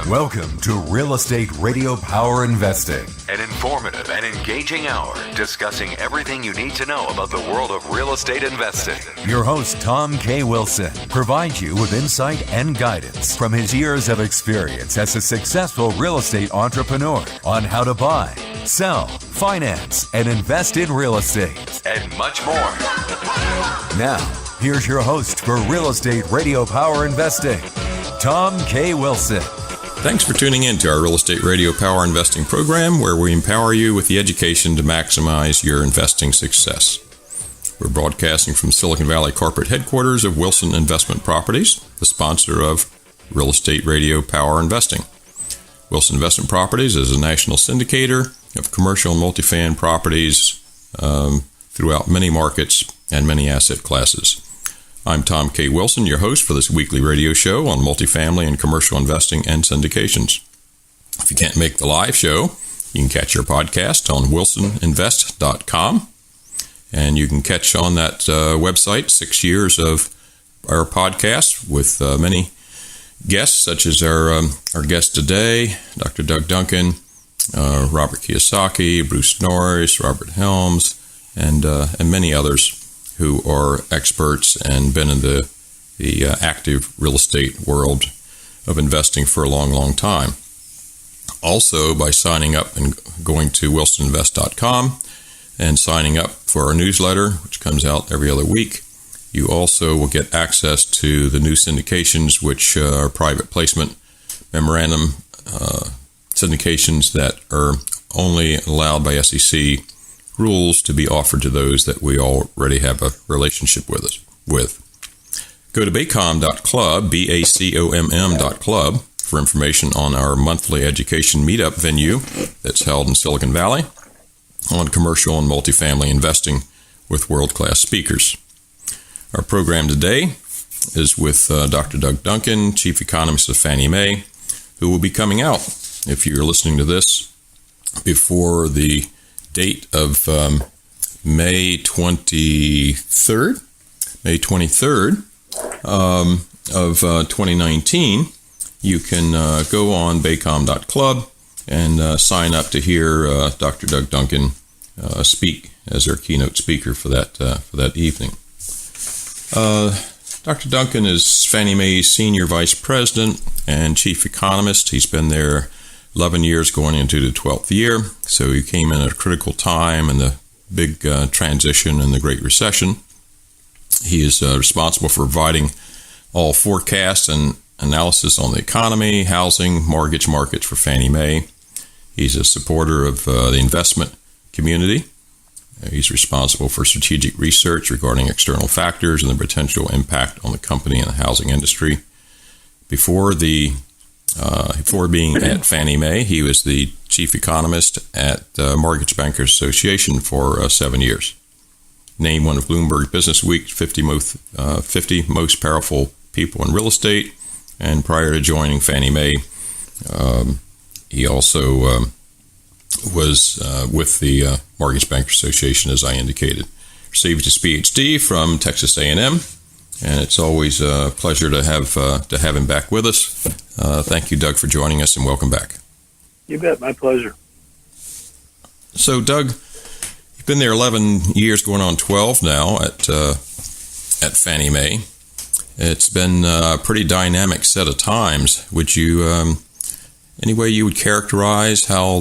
Welcome to Real Estate Radio Power Investing, an informative and engaging hour discussing everything you need to know about the world of real estate investing. Your host, Tom K. Wilson, provides you with insight and guidance from his years of experience as a successful real estate entrepreneur on how to buy, sell, finance, and invest in real estate, and much more. Now, here's your host for Real Estate Radio Power Investing, Tom K. Wilson. Thanks for tuning in to our Real Estate Radio Power Investing program, where we empower you with the education to maximize your investing success. We're broadcasting from Silicon Valley corporate headquarters of Wilson Investment Properties, the sponsor of Real Estate Radio Power Investing. Wilson Investment Properties is a national syndicator of commercial and multifamily properties throughout many markets and many asset classes. I'm Tom K. Wilson, your host for this weekly radio show on multifamily and commercial investing and syndications. If you can't make the live show, you can catch our podcast on wilsoninvest.com, and you can catch on that website 6 years of our podcast with many guests, such as our guest today, Dr. Doug Duncan, Robert Kiyosaki, Bruce Norris, Robert Helms, and many others who are experts and been in the active real estate world of investing for a long, long time. Also, by signing up and going to wilsoninvest.com and signing up for our newsletter, which comes out every other week, you also will get access to the new syndications, which are private placement memorandum syndications that are only allowed by SEC rules to be offered to those that we already have a relationship with. Go to bacom.club, BACOMM.club, for information on our monthly education meetup venue that's held in Silicon Valley on commercial and multifamily investing with world-class speakers. Our program today is with Dr. Doug Duncan, Chief Economist of Fannie Mae, who will be coming out, if you're listening to this, before the date of May 23rd of 2019, you can go on bacom.club and sign up to hear Dr. Doug Duncan speak as our keynote speaker for that evening. Dr. Duncan is Fannie Mae's Senior Vice President and Chief Economist. He's been there 11 years going into the 12th year, so he came in at a critical time in the big transition and the Great Recession. He is responsible for providing all forecasts and analysis on the economy, housing, mortgage markets for Fannie Mae. He's a supporter of the investment community. He's responsible for strategic research regarding external factors and the potential impact on the company and the housing industry. Before being at Fannie Mae, he was the chief economist at Mortgage Bankers Association for 7 years. Named one of Bloomberg Businessweek's 50 most powerful people in real estate. And prior to joining Fannie Mae, he also was with the Mortgage Bankers Association, as I indicated. Received his PhD from Texas A&M. And it's always a pleasure to have him back with us. Thank you, Doug, for joining us, and welcome back. You bet. My pleasure. So, Doug, you've been there 11 years, going on 12 now at Fannie Mae. It's been a pretty dynamic set of times. Would you, any way you would characterize how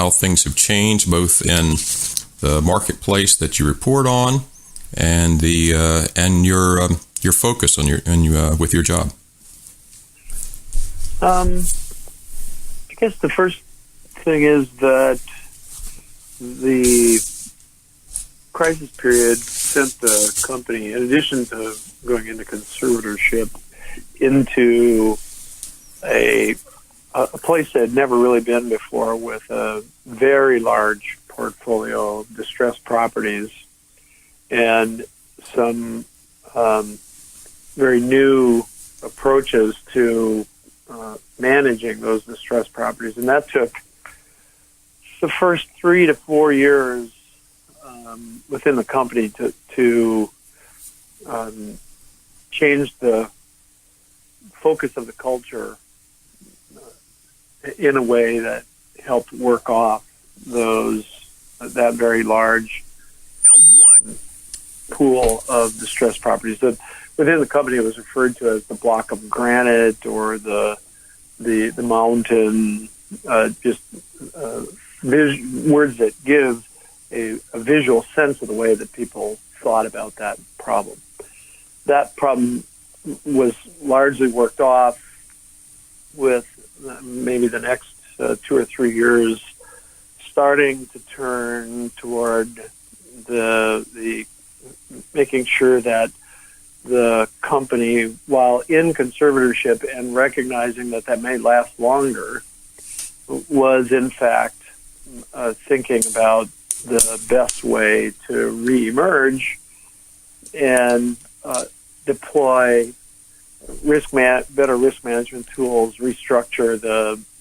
things have changed, both in the marketplace that you report on and your focus on with your job? I guess the first thing is that the crisis period sent the company, in addition to going into conservatorship, into a place that had never really been before, with a very large portfolio of distressed properties and some very new approaches to managing those distressed properties. And that took the first 3 to 4 years within the company to change the focus of the culture in a way that helped work off that very large pool of distressed properties. That within the company it was referred to as the block of granite or the mountain, words that give a visual sense of the way that people thought about that problem. That problem was largely worked off with maybe the next 2 or 3 years starting to turn toward the making sure that the company, while in conservatorship and recognizing that may last longer, was in fact thinking about the best way to reemerge and deploy better risk management tools, restructure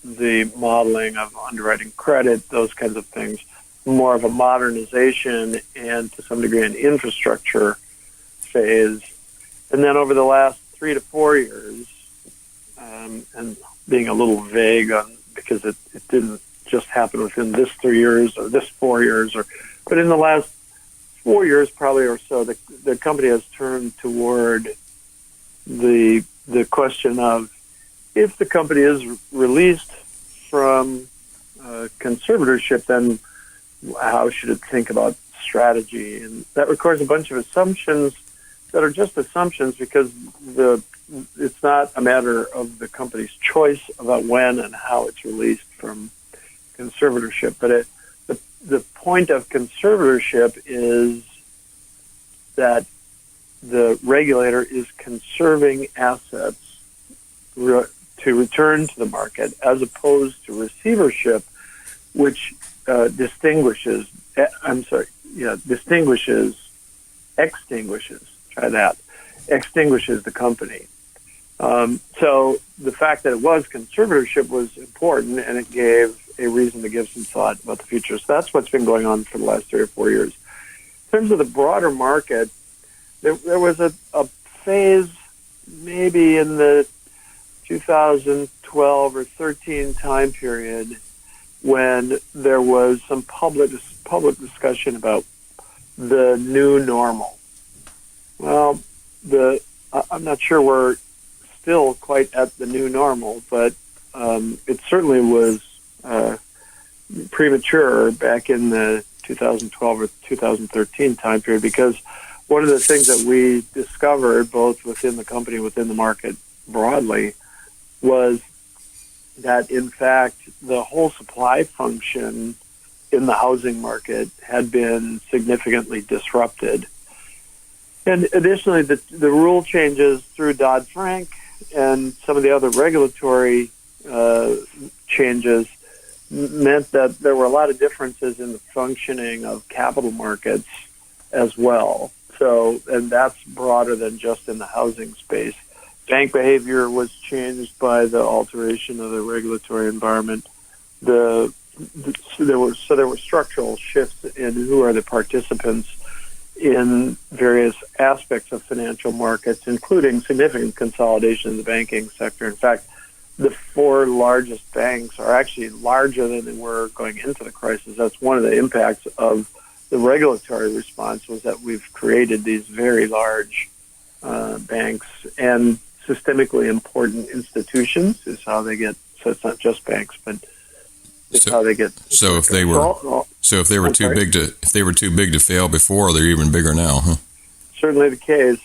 the modeling of underwriting credit, those kinds of things, more of a modernization and to some degree an infrastructure phase. And then over the last 3 to 4 years, and being a little vague because it didn't just happen within this 3 years or this 4 years, but in the last 4 years probably or so, the company has turned toward the question of if the company is released from conservatorship, then how should it think about strategy? And that requires a bunch of assumptions that are just assumptions because it's not a matter of the company's choice about when and how it's released from conservatorship. But the point of conservatorship is that the regulator is conserving assets to return to the market as opposed to receivership, which extinguishes the company. So the fact that it was conservatorship was important, and it gave a reason to give some thought about the future. So that's what's been going on for the last 3 or 4 years. In terms of the broader market, there was a phase maybe in the 2012 or 13 time period when there was some public discussion about the new normal. Well, I'm not sure we're still quite at the new normal, but it certainly was premature back in the 2012 or 2013 time period, because one of the things that we discovered both within the company and within the market broadly was that, in fact, the whole supply function in the housing market had been significantly disrupted. And additionally, the rule changes through Dodd-Frank and some of the other regulatory changes meant that there were a lot of differences in the functioning of capital markets as well. So, and that's broader than just in the housing space. Bank behavior was changed by the alteration of the regulatory environment. So there were structural shifts in who are the participants in various aspects of financial markets, including significant consolidation in the banking sector. In fact, the 4 largest banks are actually larger than they were going into the crisis. That's one of the impacts of the regulatory response, was that we've created these very large banks and systemically important institutions is how they get. So it's not just banks, but it's how they get. So if they were too big to fail before, they're even bigger now, huh? Certainly the case.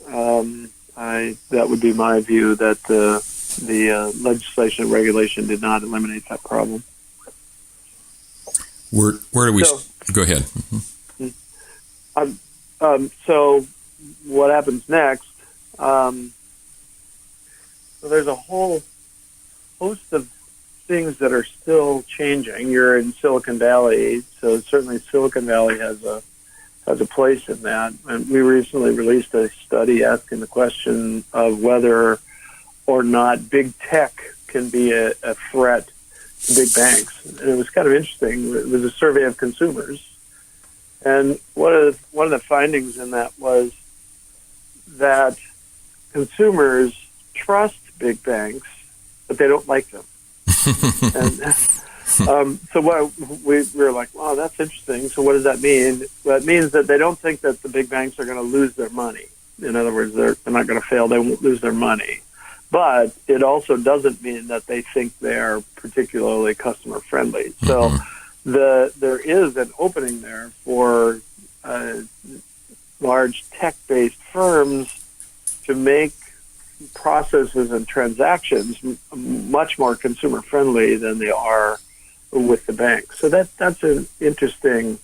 That would be my view, that the legislation and regulation did not eliminate that problem. Where do we go ahead? So what happens next? So there's a whole host of things that are still changing. You're in Silicon Valley, so certainly Silicon Valley has a place in that. And we recently released a study asking the question of whether or not big tech can be a threat to big banks. And it was kind of interesting. It was a survey of consumers. And one of the findings in that was that consumers trust big banks, but they don't like them. And so we were like, wow, that's interesting. So what does that mean? Well, it means that they don't think that the big banks are going to lose their money. In other words, they're not going to fail. They won't lose their money. But it also doesn't mean that they think they're particularly customer friendly. So there is an opening there for large tech-based firms to make processes and transactions much more consumer friendly than they are with the banks. So that's an interesting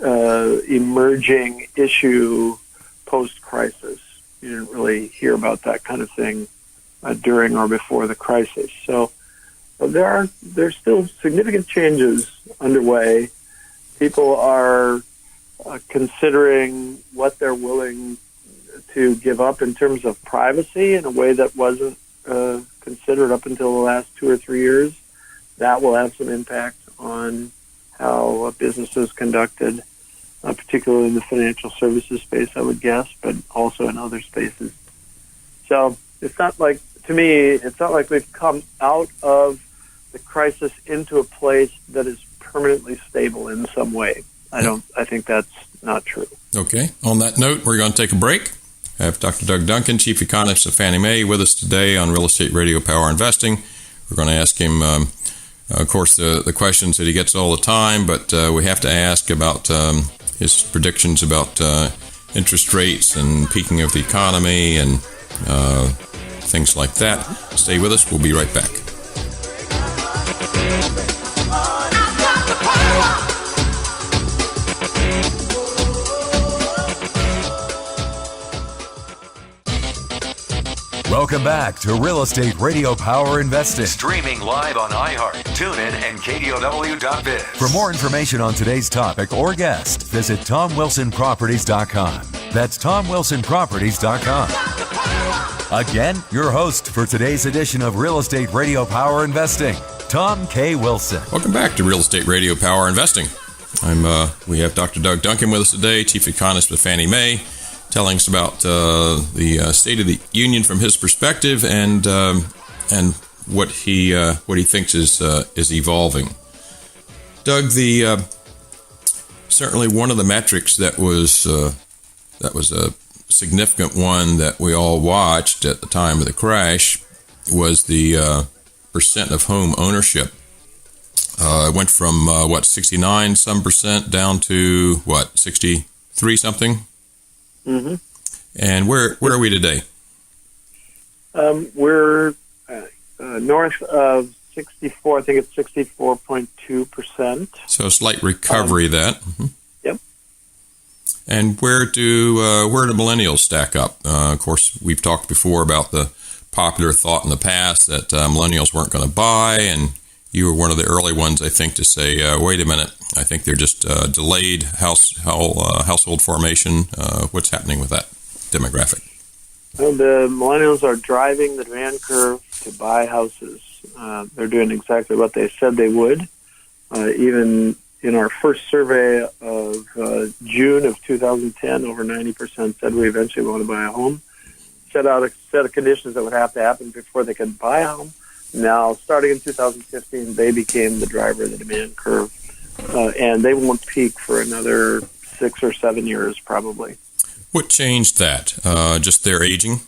emerging issue post-crisis. You didn't really hear about that kind of thing during or before the crisis. So there's still significant changes underway. People are considering what they're willing to give up in terms of privacy in a way that wasn't considered up until the last 2 or 3 years. That will have some impact on how business is conducted, particularly in the financial services space, I would guess, but also in other spaces. So it's not like, to me, it's not like we've come out of the crisis into a place that is permanently stable in some way. I think that's not true. Okay. On that note, we're going to take a break. I have Dr. Doug Duncan, Chief Economist of Fannie Mae, with us today on Real Estate Radio Power Investing. We're going to ask him, of course, the questions that he gets all the time, but we have to ask about his predictions about interest rates and peaking of the economy and things like that. Stay with us. We'll be right back. Welcome back to Real Estate Radio Power Investing. Streaming live on iHeart, TuneIn, and KDOW.biz. For more information on today's topic or guest, visit TomWilsonProperties.com. That's TomWilsonProperties.com. Again, your host for today's edition of Real Estate Radio Power Investing, Tom K. Wilson. Welcome back to Real Estate Radio Power Investing. We have Dr. Doug Duncan with us today, Chief Economist with Fannie Mae, telling us about the State of the Union from his perspective and what he thinks is evolving. Doug, certainly one of the metrics that was a significant one that we all watched at the time of the crash was the percent of home ownership. It went from 69 some percent down to 63 something. Mm-hmm. And where are we today? We're north of 64. I think it's 64.2%. So a slight recovery. Mm-hmm. Yep. And where do millennials stack up? Of course, we've talked before about the popular thought in the past that millennials weren't going to buy, and you were one of the early ones, I think, to say, wait a minute, I think they're just delayed household formation. What's happening with that demographic? Well, the millennials are driving the demand curve to buy houses. They're doing exactly what they said they would. Even in our first survey of June of 2010, over 90% said we eventually want to buy a home. Set out a set of conditions that would have to happen before they could buy a home. Now, starting in 2015, they became the driver of the demand curve, and they won't peak for another 6 or 7 years, probably. What changed that? Just their aging?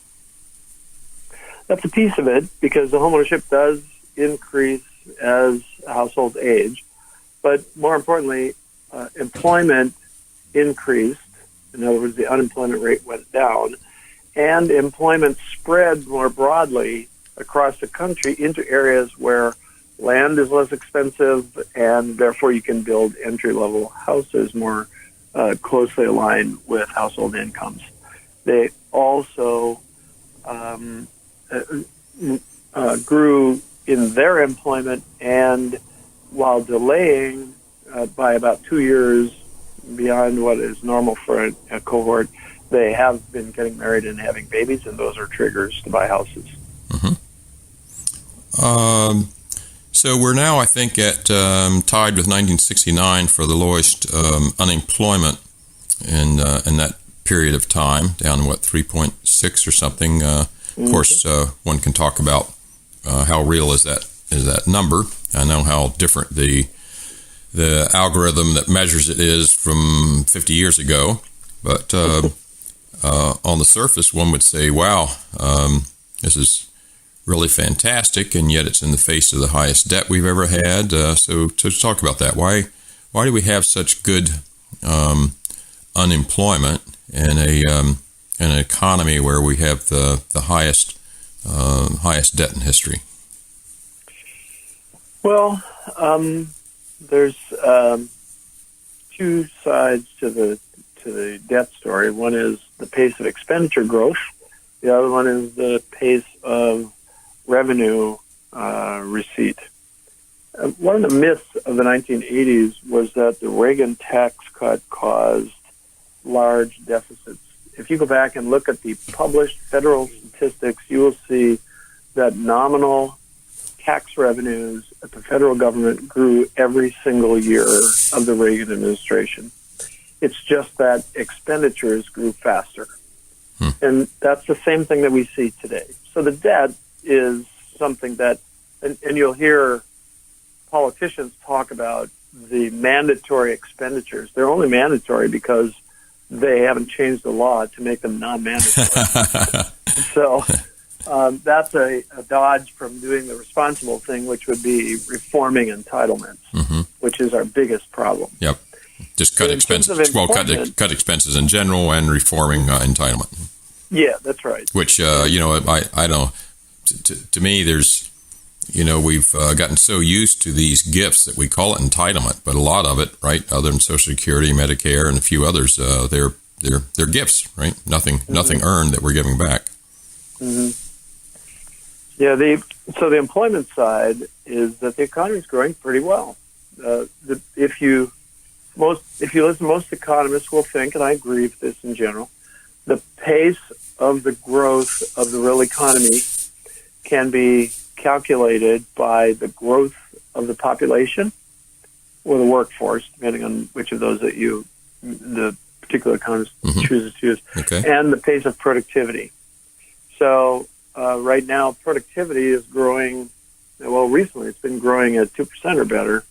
That's a piece of it, because the homeownership does increase as households age. But more importantly, employment increased. In other words, the unemployment rate went down, and employment spread more broadly across the country into areas where land is less expensive, and therefore you can build entry-level houses more closely aligned with household incomes. They also grew in their employment, and while delaying by about 2 years beyond what is normal for a cohort, they have been getting married and having babies, and those are triggers to buy houses. Mm-hmm. So we're now, I think, at tied with 1969 for the lowest unemployment in that period of time, down 3.6 or something. Of course, one can talk about how real is that number. I know how different the algorithm that measures it is from 50 years ago, but on the surface, one would say, wow, this is really fantastic, and yet it's in the face of the highest debt we've ever had. So to talk about that, why do we have such good unemployment in an economy where we have the highest debt in history? Well, there's two sides to the debt story. One is the pace of expenditure growth. The other one is the pace of revenue receipt. One of the myths of the 1980s was that the Reagan tax cut caused large deficits. If you go back and look at the published federal statistics, you will see that nominal tax revenues at the federal government grew every single year of the Reagan administration. It's just that expenditures grew faster. And that's the same thing that we see today. So the debt is something that, and you'll hear politicians talk about the mandatory expenditures. They're only mandatory because they haven't changed the law to make them non-mandatory. So that's a dodge from doing the responsible thing, which would be reforming entitlements, which is our biggest problem. Yep. Just cut expenses. Well, cut expenses in general and reforming entitlement. Yeah, that's right. Which I don't. To me, there's, we've gotten so used to these gifts that we call it entitlement, but a lot of it, right, other than Social Security, Medicare, and a few others, they're gifts, right? Nothing earned that we're giving back. Yeah, so the employment side is that the economy is growing pretty well. If you listen, most economists will think, and I agree with this in general, the pace of the growth of the real economy can be calculated by the growth of the population or the workforce, depending on which of those that the particular economist chooses to use, and the pace of productivity. So right now, productivity is growing. Well, recently it's been growing at 2% or better.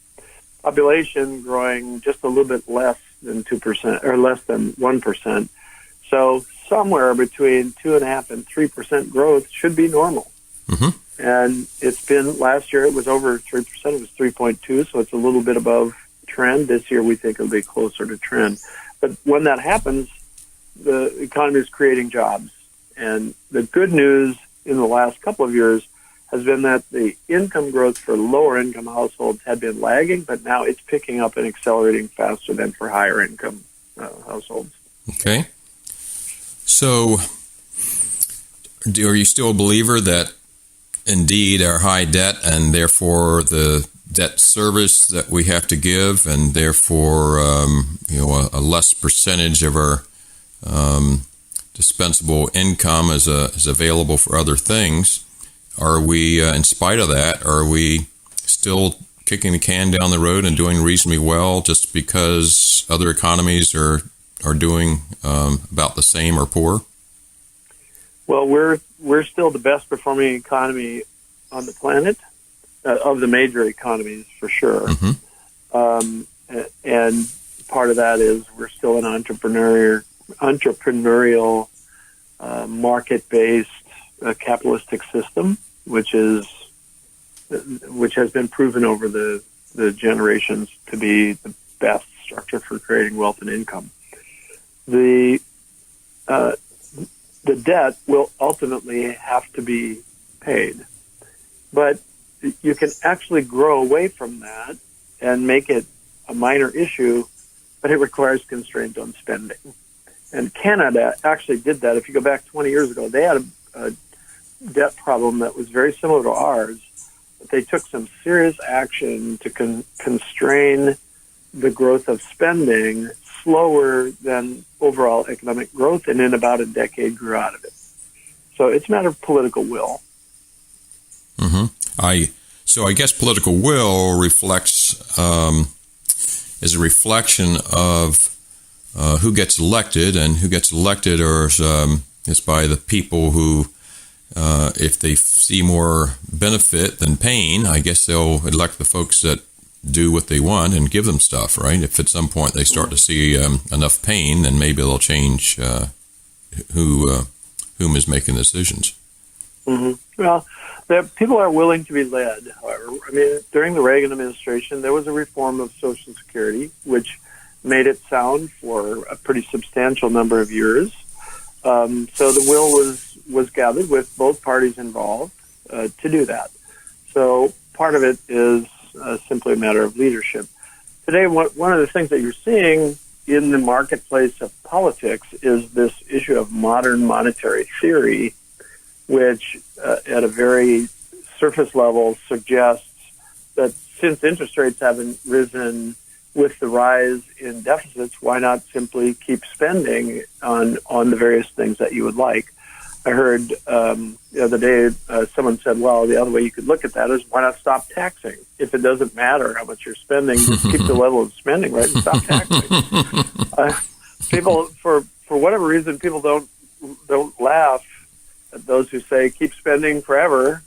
Population growing just a little bit less than 2% or less than 1%. So somewhere between 2.5% and 3% growth should be normal. And it's been, last year it was over 3%, it was 3.2, so it's a little bit above trend. This year we think it'll be closer to trend. But when that happens, the economy is creating jobs. And the good news in the last couple of years has been that the income growth for lower income households had been lagging, but now it's picking up and accelerating faster than for higher income households. Okay. So are you still a believer that indeed our high debt and therefore the debt service that we have to give and therefore a less percentage of our dispensable income is available for other things? Are we, in spite of that, are we still kicking the can down the road and doing reasonably well just because other economies are doing about the same or poor? Well, we're still the best performing economy on the planet, of the major economies for sure. And part of that is we're still an entrepreneurial, market-based capitalistic system, which has been proven over the generations to be the best structure for creating wealth and income. The debt will ultimately have to be paid, but you can actually grow away from that and make it a minor issue, but it requires constraint on spending. And Canada actually did that. If you go back 20 years ago, they had a debt problem that was very similar to ours, but they took some serious action to constrain the growth of spending slower than overall economic growth, and in about a decade grew out of it. So it's a matter of political will. So I guess political will reflects is a reflection of who gets elected, and who gets elected is by the people who if they see more benefit than pain, I guess they'll elect the folks that do what they want and give them stuff, right? If at some point they start to see enough pain, then maybe they'll change whom is making the decisions. Mm-hmm. Well, people are willing to be led, however. I mean, during the Reagan administration, there was a reform of Social Security, which made it sound for a pretty substantial number of years. So the will was gathered with both parties involved to do that. So part of it is simply a matter of leadership. Today, one of the things that you're seeing in the marketplace of politics is this issue of modern monetary theory, which at a very surface level suggests that since interest rates haven't risen with the rise in deficits, why not simply keep spending on the various things that you would like? I heard the other day someone said, well, the other way you could look at that is why not stop taxing? If it doesn't matter how much you're spending, just keep the level of spending, right, and stop taxing. People, for whatever reason, people don't laugh at those who say keep spending forever,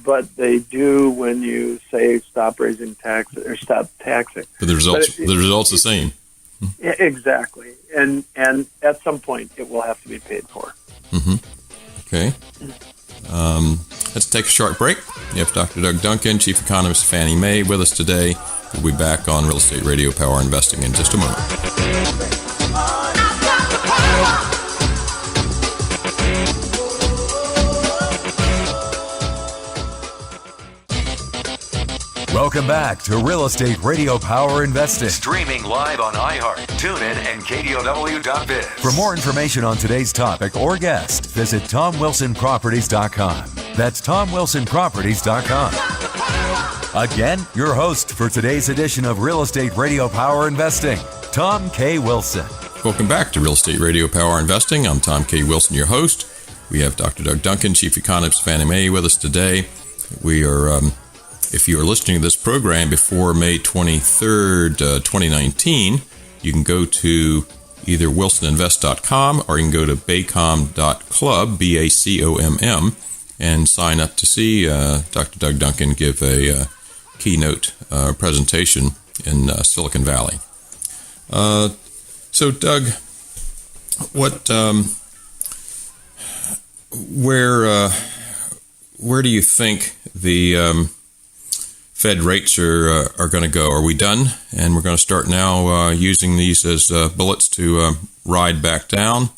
but they do when you say stop raising taxes or stop taxing. But the result's the same. Yeah, exactly, and at some point it will have to be paid for. Mm-hmm. Okay. Let's take a short break. You have Dr. Doug Duncan, Chief Economist of Fannie Mae, with us today. We'll be back on Real Estate Radio Power Investing in just a moment. Welcome back to Real Estate Radio Power Investing. Streaming live on iHeart, TuneIn, and KDOW.biz. For more information on today's topic or guest, visit TomWilsonProperties.com. That's TomWilsonProperties.com. Again, your host for today's edition of Real Estate Radio Power Investing, Tom K. Wilson. Welcome back to Real Estate Radio Power Investing. I'm Tom K. Wilson, your host. We have Dr. Doug Duncan, Chief Economist of Fannie Mae, with us today. We are... If you are listening to this program before May 23rd, 2019, you can go to either wilsoninvest.com or you can go to bacom.club, BACOMM, and sign up to see Dr. Doug Duncan give a keynote presentation in Silicon Valley. So, Doug, where do you think the Fed rates are going to go? Are we done? And we're going to start now using these as bullets to ride back down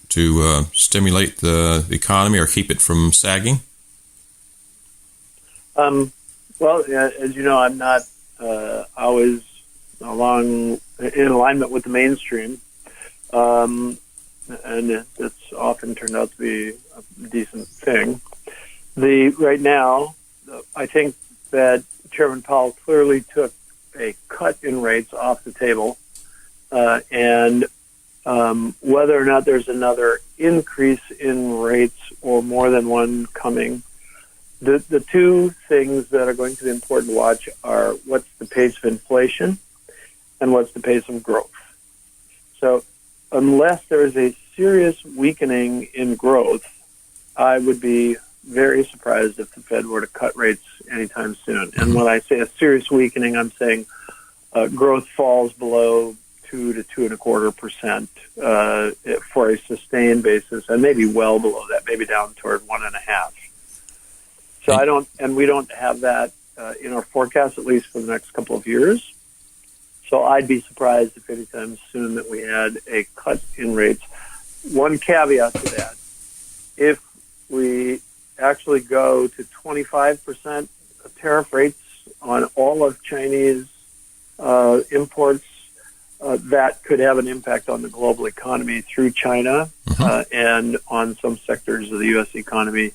to stimulate the economy or keep it from sagging? Well, as you know, I'm not always in alignment with the mainstream, and it's often turned out to be a decent thing. Right now, I think that Chairman Powell clearly took a cut in rates off the table, and whether or not there's another increase in rates or more than one coming, the two things that are going to be important to watch are what's the pace of inflation and what's the pace of growth. So unless there is a serious weakening in growth, I would be very surprised if the Fed were to cut rates anytime soon. And when I say a serious weakening, I'm saying growth falls below 2 to 2.25% for a sustained basis, and maybe well below that, maybe down toward 1.5. So we don't have that in our forecast, at least for the next couple of years. So I'd be surprised if anytime soon that we had a cut in rates. One caveat to that: if we actually go to 25% tariff rates on all of Chinese imports, that could have an impact on the global economy through China and on some sectors of the U.S. economy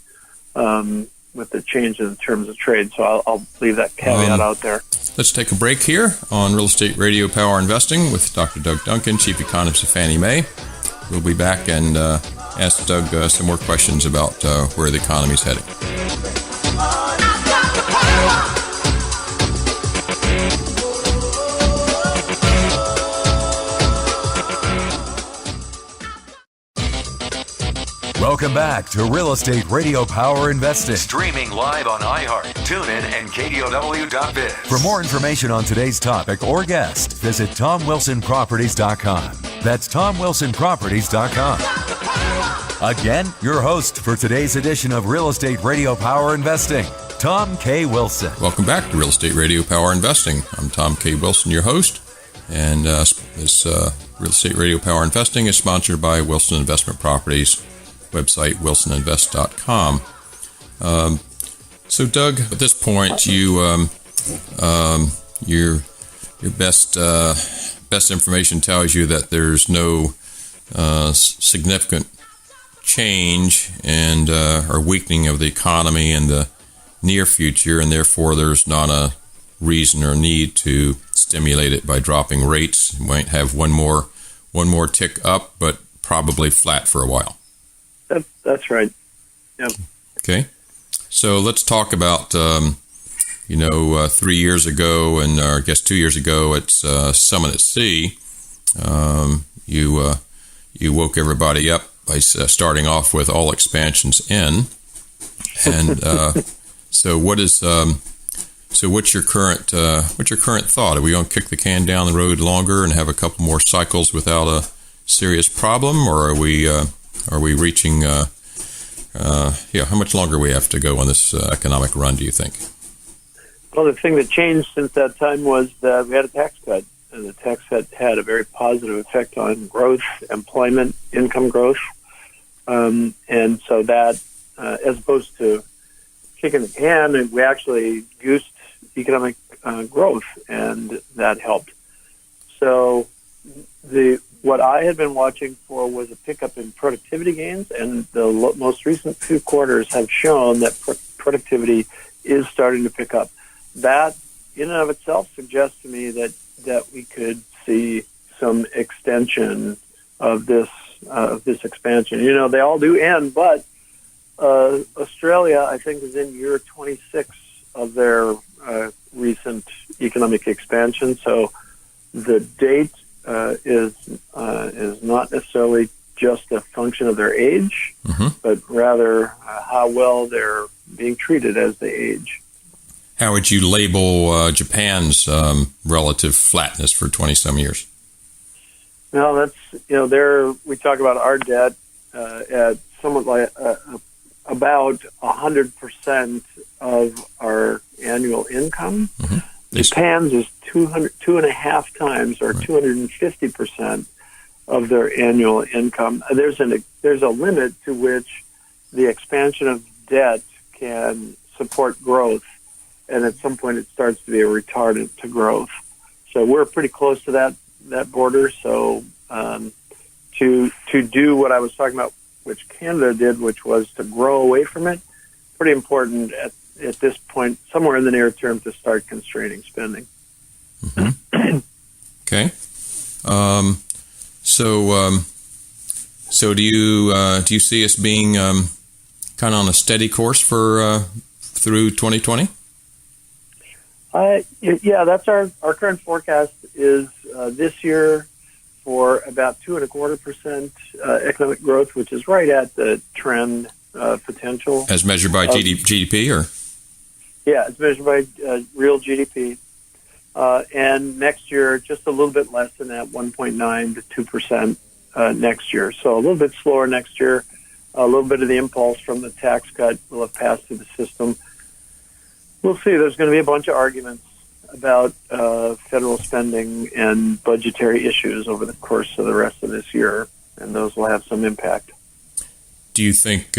with the change in terms of trade. So I'll leave that caveat out there. Let's take a break here on Real Estate Radio Power Investing with Dr. Doug Duncan, Chief Economist of Fannie Mae. We'll be back and ask Doug some more questions about where the economy is heading. Welcome back to Real Estate Radio Power Investing. Streaming live on iHeart, TuneIn, and KDOW.biz. For more information on today's topic or guest, visit TomWilsonProperties.com. That's TomWilsonProperties.com. Again, your host for today's edition of Real Estate Radio Power Investing, Tom K. Wilson. Welcome back to Real Estate Radio Power Investing. I'm Tom K. Wilson, your host, and this Real Estate Radio Power Investing is sponsored by Wilson Investment Properties, website wilsoninvest.com. So, Doug, at this point, your best information tells you that there's no significant change and or weakening of the economy in the near future, and therefore there's not a reason or need to stimulate it by dropping rates. You might have one more tick up, but probably flat for a while. That's right. Yep. Okay. So let's talk about 3 years ago, and I guess 2 years ago at Summit at Sea, you woke everybody up by starting off with all expansions in, and so what's your current thought? Are we going to kick the can down the road longer and have a couple more cycles without a serious problem, or are we reaching? How much longer we have to go on this economic run, do you think? Well, the thing that changed since that time was that we had a tax cut, and the tax cut had a very positive effect on growth, employment, income growth, and so that, as opposed to kicking the can, we actually goosed economic growth, and that helped. So what I had been watching for was a pickup in productivity gains, and the most recent few quarters have shown that productivity is starting to pick up. That, in and of itself, suggests to me that we could see some extension of this expansion. They all do end, but Australia, I think, is in year 26 of their recent economic expansion. So the date is not necessarily just a function of their age, but rather how well they're being treated as they age. How would you label Japan's relative flatness for 20-some years? Well, that's, we talk about our debt at somewhat like about 100% of our annual income. Japan's is 2.5 times, or 250% of their annual income. There's a limit to which the expansion of debt can support growth, and at some point it starts to be a retardant to growth. So we're pretty close to that border. So to do what I was talking about, which Canada did, which was to grow away from it, pretty important at this point, somewhere in the near term, to start constraining spending. Okay. So do you see us being kind of on a steady course for through 2020? Yeah, that's our current forecast is this year for about 2.25% economic growth, which is right at the trend potential. As measured by GDP, or? Yeah, it's measured by real GDP. And next year, just a little bit less than that, 1.9 to 2% next year. So a little bit slower next year. A little bit of the impulse from the tax cut will have passed through the system. We'll see. There's going to be a bunch of arguments about federal spending and budgetary issues over the course of the rest of this year, and those will have some impact. Do you think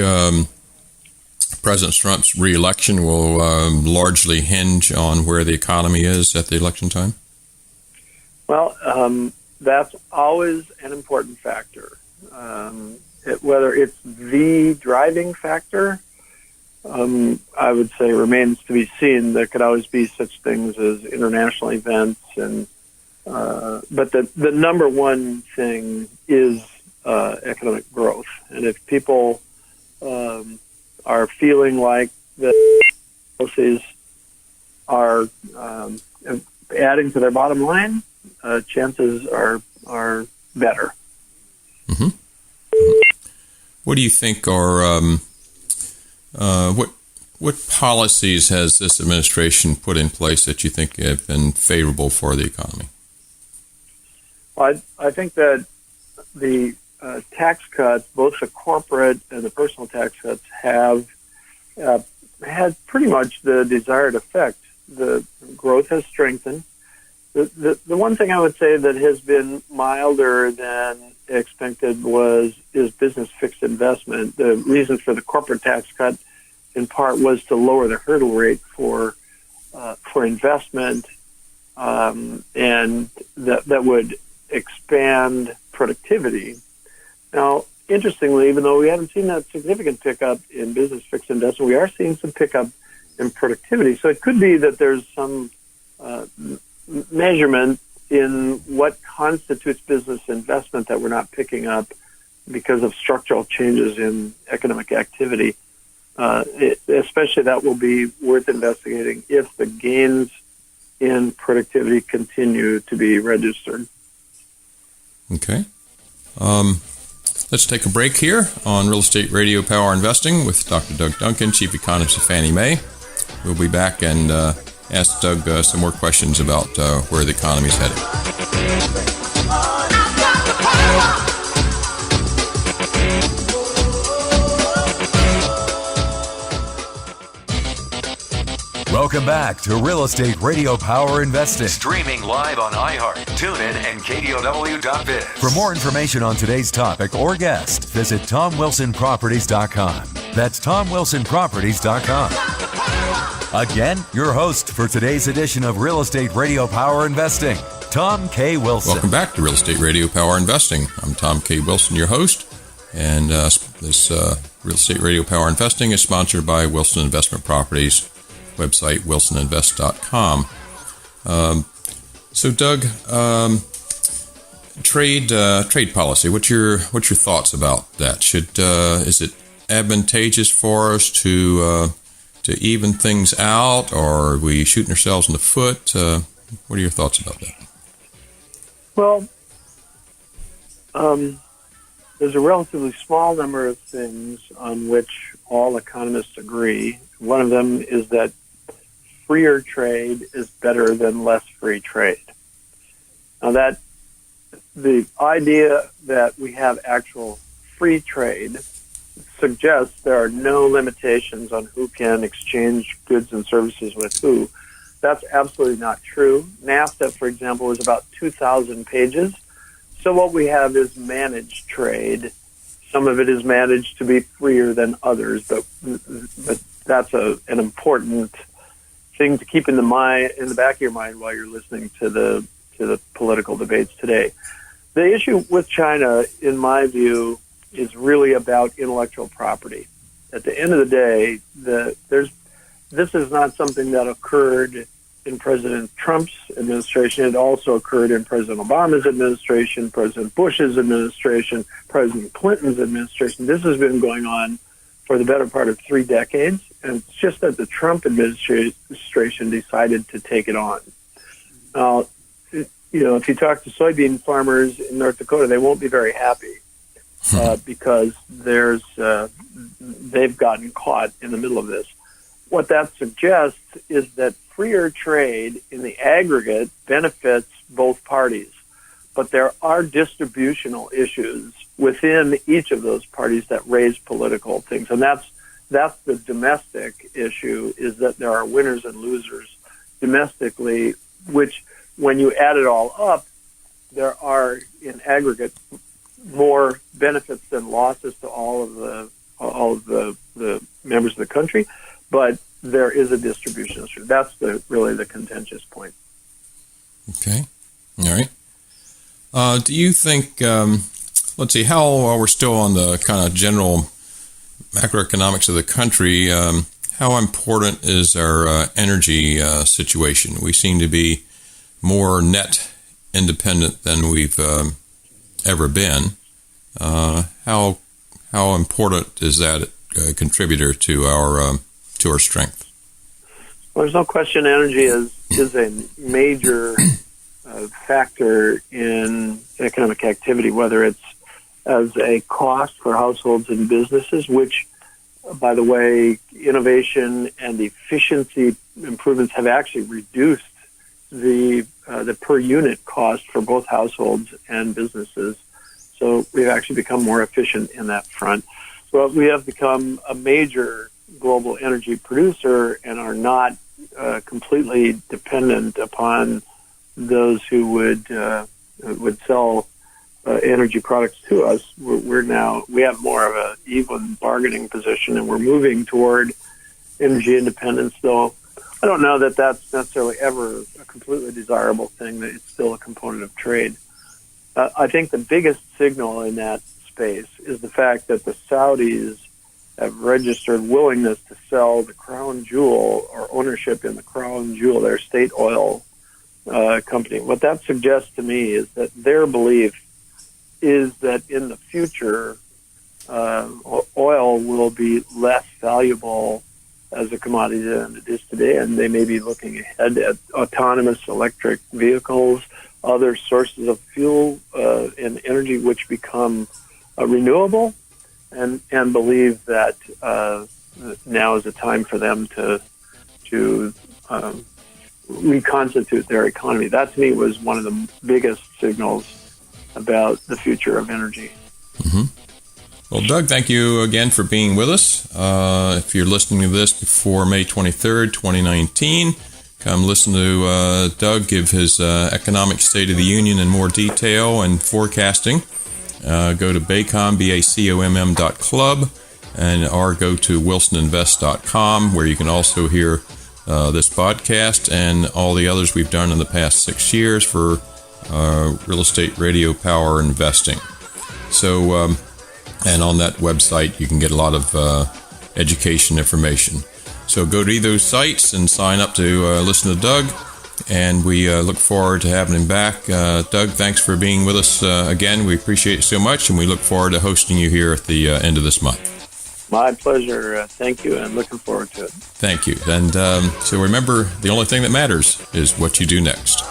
President Trump's re-election will largely hinge on where the economy is at the election time? Well, that's always an important factor. Whether it's the driving factor, I would say remains to be seen. There could always be such things as international events, but the number one thing is economic growth. And if people are feeling like the policies are adding to their bottom line, chances are better. what do you think are what policies has this administration put in place that you think have been favorable for the economy? Well, I think that the tax cuts, both the corporate and the personal tax cuts, have had pretty much the desired effect. The growth has strengthened. The one thing I would say that has been milder than expected is business fixed investment. The reason for the corporate tax cut, in part, was to lower the hurdle rate for investment, and that would expand productivity. Now, interestingly, even though we haven't seen that significant pickup in business fixed investment, we are seeing some pickup in productivity. So it could be that there's some measurement in what constitutes business investment that we're not picking up because of structural changes in economic activity. Especially that will be worth investigating if the gains in productivity continue to be registered. Okay. Let's take a break here on Real Estate Radio Power Investing with Dr. Doug Duncan, Chief Economist of Fannie Mae. We'll be back and ask Doug some more questions about where the economy is headed. Welcome back to Real Estate Radio Power Investing. Streaming live on iHeart, TuneIn, and KDOW.biz. For more information on today's topic or guest, visit TomWilsonProperties.com. That's TomWilsonProperties.com. Again, your host for today's edition of Real Estate Radio Power Investing, Tom K. Wilson. Welcome back to Real Estate Radio Power Investing. I'm Tom K. Wilson, your host, and this Real Estate Radio Power Investing is sponsored by Wilson Investment Properties. Website wilsoninvest.com. So, Doug, trade policy. What's your thoughts about that? Is it advantageous for us to even things out, or are we shooting ourselves in the foot? What are your thoughts about that? Well, there's a relatively small number of things on which all economists agree. One of them is that freer trade is better than less free trade. Now, that the idea that we have actual free trade suggests there are no limitations on who can exchange goods and services with who. That's absolutely not true. NAFTA, for example, is about 2,000 pages. So what we have is managed trade. Some of it is managed to be freer than others, but that's an important thing to keep in the back of your mind while you're listening to the political debates today. The issue with China, in my view, is really about intellectual property. At the end of the day, this is not something that occurred in President Trump's administration. It also occurred in President Obama's administration, President Bush's administration, President Clinton's administration. This has been going on for the better part of 3 decades, and it's just that the Trump administration decided to take it on. Now, if you talk to soybean farmers in North Dakota, they won't be very happy because they've gotten caught in the middle of this. What that suggests is that freer trade in the aggregate benefits both parties, but there are distributional issues within each of those parties that raise political things, and that's the domestic issue, is that there are winners and losers domestically, which, when you add it all up, there are in aggregate more benefits than losses to all of the members of the country, but there is a distribution issue. That's really the contentious point. Okay, all right. Do you think? Let's see. While we're still on the kind of general macroeconomics of the country, how important is our energy situation? We seem to be more net independent than we've ever been. How important is that a contributor to our strength? Well, there's no question energy is a major factor in economic activity, whether it's as a cost for households and businesses, which, by the way, innovation and efficiency improvements have actually reduced the per unit cost for both households and businesses. So we've actually become more efficient in that front. So we have become a major global energy producer and are not completely dependent upon those who would sell energy products to us. We have more of a even bargaining position, and we're moving toward energy independence, though I don't know that that's necessarily ever a completely desirable thing, that it's still a component of trade. I think the biggest signal in that space is the fact that the Saudis have registered willingness to sell the crown jewel or ownership in the crown jewel, their state oil company. What that suggests to me is that their belief is that in the future, oil will be less valuable as a commodity than it is today, and they may be looking ahead at autonomous electric vehicles, other sources of fuel and energy which become renewable, and believe that now is the time for them to reconstitute their economy. That, to me, was one of the biggest signals about the future of energy. Mm-hmm. Well, Doug, thank you again for being with us. If you're listening to this before May 23rd, 2019, come listen to Doug give his economic State of the Union in more detail and forecasting. Go to BACOMM.club or go to wilsoninvest.com, where you can also hear this podcast and all the others we've done in the past 6 years for real estate radio power investing. So, and on that website, you can get a lot of education information. So go to either of those sites and sign up to listen to Doug. And we look forward to having him back. Doug, thanks for being with us again. We appreciate it so much, and we look forward to hosting you here at the end of this month. My pleasure. Thank you, and looking forward to it. Thank you. And so remember, the only thing that matters is what you do next.